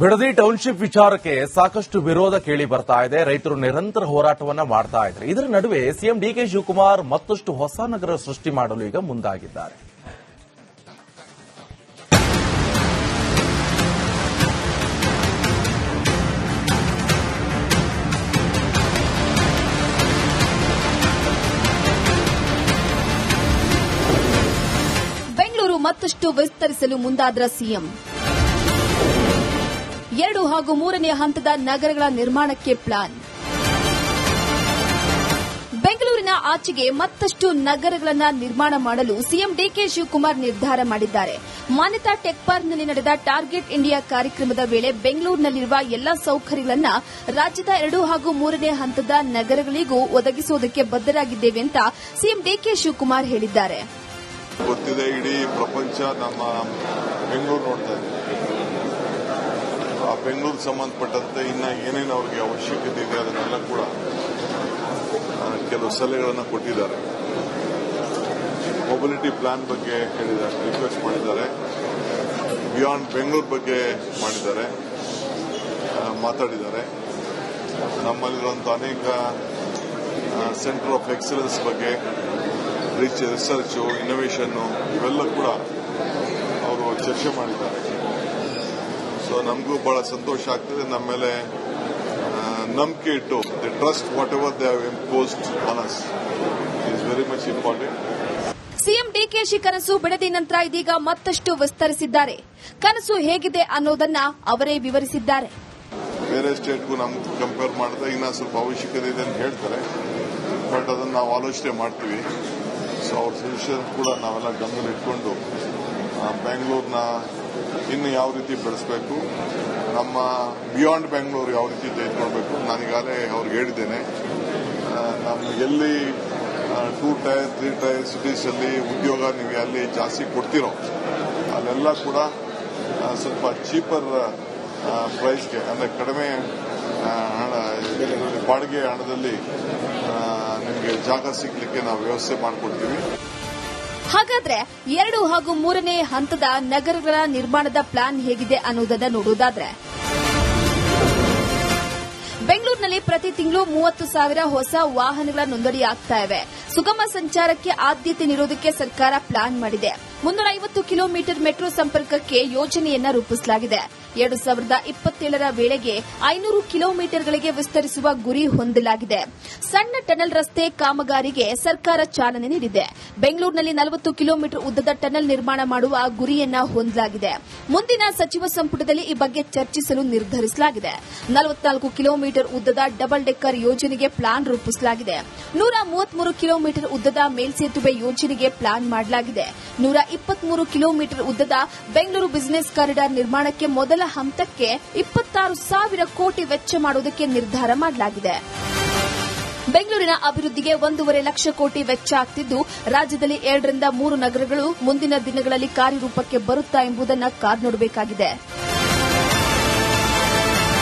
Bidadi township ವಿಚಾರಕ್ಕೆ ಸಾಕಷ್ಟು ವಿರೋಧ ಕೇಳಿ ಬರ್ತಾ ಇದೆ. ರೈತರು ನಿರಂತರ ಹೋರಾಟವನ್ನ ಮಾಡ್ತಾ ಇದ್ದಾರೆ. ಇದರ ನಡುವೆ ಸಿಎಂ ಡಿಕೆ ಶಿವಕುಮಾರ್ ಮತ್ತಷ್ಟು ಹೊಸ ನಗರ ಸೃಷ್ಟಿ ಮಾಡಲು ಈಗ ಮುಂದಾಗಿದ್ದಾರೆ. ಬೆಂಗಳೂರು ಮತ್ತಷ್ಟು ವಿಸ್ತರಿಸಲು ಮುಂದಾದ ಸಿಎಂ 2 ಹಾಗೂ 3ನೇ ಹಂತದ ನಗರಗಳ ನಿರ್ಮಾಣಕ್ಕೆ ಪ್ಲಾನ್. ಬೆಂಗಳೂರಿನ ಆಚೆಗೆ ಮತ್ತಷ್ಟು ನಗರಗಳನ್ನು ನಿರ್ಮಾಣ ಮಾಡಲು ಸಿಎಂ ಡಿಕೆ ಶಿವಕುಮಾರ್ ನಿರ್ಧಾರ ಮಾಡಿದ್ದಾರೆ. ಮಾನ್ಯತಾ ಟೆಕ್ ಪಾರ್ಕ್ನಲ್ಲಿ ನಡೆದ ಟಾರ್ಗೆಟ್ ಇಂಡಿಯಾ ಕಾರ್ಯಕ್ರಮದ ವೇಳೆ ಬೆಂಗಳೂರಿನಲ್ಲಿರುವ ಎಲ್ಲಾ ಸೌಕರ್ಯಗಳನ್ನು ರಾಜ್ಯದ 2 ಹಾಗೂ 3ನೇ ಹಂತದ ನಗರಗಳಿಗೂ ಒದಗಿಸುವುದಕ್ಕೆ ಬದ್ಧರಾಗಿದ್ದೇವೆ ಅಂತ ಸಿಎಂ ಡಿಕೆ ಶಿವಕುಮಾರ್ ಹೇಳಿದ್ದಾರೆ. ಗೊತ್ತಿದೆ, ಇಡೀ ಪ್ರಪಂಚ ನಮ್ಮ ಬೆಂಗಳೂರು ನೋಡ್ತಾ ಇದೆ. ಆ ಬೆಂಗಳೂರು ಸಂಬಂಧಪಟ್ಟಂತೆ ಇನ್ನ ಏನೇನು ಅವ್ರಿಗೆ ಅವಶ್ಯಕತೆ ಇದೆ ಅದನ್ನೆಲ್ಲ ಕೂಡ ಕೆಲವು ಸಲಹೆಗಳನ್ನು ಕೊಟ್ಟಿದ್ದಾರೆ. ಮೊಬಿಲಿಟಿ ಪ್ಲಾನ್ ಬಗ್ಗೆ ಹೇಳಿದ್ದಾರೆ, ರಿಕ್ವೆಸ್ಟ್ ಮಾಡಿದ್ದಾರೆ. ಬಿಯಾಂಡ್ ಬೆಂಗಳೂರು ಬಗ್ಗೆ ಮಾತಾಡಿದ್ದಾರೆ. ನಮ್ಮಲ್ಲಿರುವಂತಹ ಅನೇಕ ಸೆಂಟರ್ ಆಫ್ ಎಕ್ಸಲೆನ್ಸ್ ಬಗ್ಗೆ, ರಿಸರ್ಚ್, ಇನ್ನೋವೇಷನ್ ಇವೆಲ್ಲ ಕೂಡ ಅವರು ಚರ್ಚೆ ಮಾಡಿದ್ದಾರೆ. ಸೊ ನಮಗೂ ಬಹಳ ಸಂತೋಷ ಆಗ್ತದೆ. ನಮ್ಮ ಮೇಲೆ ನಂಬಿಕೆ ಇಟ್ಟು the trust what ever they have imposed on us is very much important. CM DKShi ಕನಸು ಬಿಡದಿ ನಂತರ ಇದೀಗ ಮತ್ತಷ್ಟು ವಿಸ್ತರಿಸಿದ್ದಾರೆ. ಕನಸು ಹೇಗಿದೆ ಅನ್ನೋದನ್ನ ಅವರೇ ವಿವರಿಸಿದ್ದಾರೆ. ಬೇರೆ ಸ್ಟೇಟ್ಗೂ ನಮ್ಗೆ ಕಂಪೇರ್ ಮಾಡಿದ್ರೆ ಇನ್ನ ಸ್ವಲ್ಪ ಅವಶ್ಯಕತೆ ಇದೆ ಅಂತ ಹೇಳ್ತಾರೆ. ಬಟ್ ಅದನ್ನು ನಾವು ಆಲೋಚನೆ ಮಾಡ್ತೀವಿ. ಸೊ ಅವ್ರ ಸಜೆಷನ್ ಕೂಡ ನಾವೆಲ್ಲ ಗಮನ ಇಟ್ಕೊಂಡು ಬೆಂಗಳೂರಿನ ಇನ್ನು ಯಾವ ರೀತಿ ಬೆಳೆಸಬೇಕು, ನಮ್ಮ ಬಿಯಾಂಡ್ ಬೆಂಗಳೂರು ಯಾವ ರೀತಿ ತೆಗೆದುಕೊಳ್ಬೇಕು. ನಾನೀಗಾಗಲೇ ಅವ್ರಿಗೆ ಹೇಳಿದ್ದೇನೆ, ನಮ್ಮ ಎಲ್ಲಿ 2 ಟೈರ್ 3 ಟೈರ್ ಸಿಟೀಸ್ ಅಲ್ಲಿ ಉದ್ಯೋಗ ನೀವು ಅಲ್ಲಿ ಜಾಸ್ತಿ ಕೊಡ್ತಿರೋ ಅಲ್ಲೆಲ್ಲ ಕೂಡ ಸ್ವಲ್ಪ ಚೀಪರ್ ಪ್ರೈಸ್ಗೆ, ಅಂದರೆ ಕಡಿಮೆ ಬಾಡಿಗೆ ಹಣದಲ್ಲಿ ನಿಮಗೆ ಜಾಗ ಸಿಗಲಿಕ್ಕೆ ನಾವು ವ್ಯವಸ್ಥೆ ಮಾಡಿಕೊಡ್ತೀವಿ. ಹಾಗಾದ್ರೆ 2 ಹಾಗೂ 3ನೇ ಹಂತದ ನಗರಗಳ ನಿರ್ಮಾಣದ ಪ್ಲಾನ್ ಹೇಗಿದೆ ಅನ್ನೋದನ್ನ ನೋಡುವುದಾದ್ರೆ, ಬೆಂಗಳೂರಿನಲ್ಲಿ ಪ್ರತಿ ತಿಂಗಳು 30,000 ಹೊಸ ವಾಹನಗಳ ನೋಂದಣಿಯಾಗ್ತಾ ಇವೆ. ಸುಗಮ ಸಂಚಾರಕ್ಕೆ ಆದ್ಯತೆ ನೀಡುವುದಕ್ಕೆ ಸರ್ಕಾರ ಪ್ಲಾನ್ ಮಾಡಿದೆ. 350 ಕಿಲೋಮೀಟರ್ ಮೆಟ್ರೋ ಸಂಪರ್ಕಕ್ಕೆ ಯೋಜನೆಯನ್ನ ರೂಪಿಸಲಾಗಿದೆ. 2027ರ ವೇಳೆಗೆ 500 ಕಿಲೋಮೀಟರ್ಗಳಿಗೆ ವಿಸ್ತರಿಸುವ ಗುರಿ ಹೊಂದಲಾಗಿದೆ. ಸಣ್ಣ ಟನಲ್ ರಸ್ತೆ ಕಾಮಗಾರಿಗೆ ಸರ್ಕಾರ ಚಾಲನೆ ನೀಡಿದೆ. ಬೆಂಗಳೂರಿನಲ್ಲಿ 40 ಕಿಲೋಮೀಟರ್ ಉದ್ದದ ಟನಲ್ ನಿರ್ಮಾಣ ಮಾಡುವ ಗುರಿಯನ್ನ ಹೊಂದಲಾಗಿದೆ. ಮುಂದಿನ ಸಚಿವ ಸಂಪುಟದಲ್ಲಿ ಈ ಬಗ್ಗೆ ಚರ್ಚಿಸಲು ನಿರ್ಧರಿಸಲಾಗಿದೆ. 44 ಕಿಲೋಮೀಟರ್ ಉದ್ದದ ಡಬಲ್ ಡೆಕ್ಕರ್ ಯೋಜನೆಗೆ ಪ್ಲಾನ್ ರೂಪಿಸಲಾಗಿದೆ. 133 ಕಿಲೋಮೀಟರ್ ಉದ್ದದ ಮೇಲ್ಸೇತುವೆ ಯೋಜನೆಗೆ ಪ್ಲಾನ್ ಮಾಡಲಾಗಿದೆ. 123 ಕಿಲೋಮೀಟರ್ ಉದ್ದದ ಬೆಂಗಳೂರು ಬಿಸಿನೆಸ್ ಕಾರಿಡಾರ್ ನಿರ್ಮಾಣಕ್ಕೆ ಮೊದಲ ಹಂತಕ್ಕೆ 26,000 ಕೋಟಿ ವೆಚ್ಚ ಮಾಡುವುದಕ್ಕೆ ನಿರ್ಧಾರ ಮಾಡಲಾಗಿದೆ. ಬೆಂಗಳೂರಿನ ಅಭಿವೃದ್ಧಿಗೆ 1.5 ಲಕ್ಷ ಕೋಟಿ ವೆಚ್ಚ ಆಗ್ತಿದ್ದು, ರಾಜ್ಯದಲ್ಲಿ 2 ರಿಂದ 3 ನಗರಗಳು ಮುಂದಿನ ದಿನಗಳಲ್ಲಿ ಕಾರ್ಯರೂಪಕ್ಕೆ ಬರುತ್ತಾ ಎಂಬುದನ್ನು ಕಾದು ನೋಡಬೇಕಾಗಿದೆ.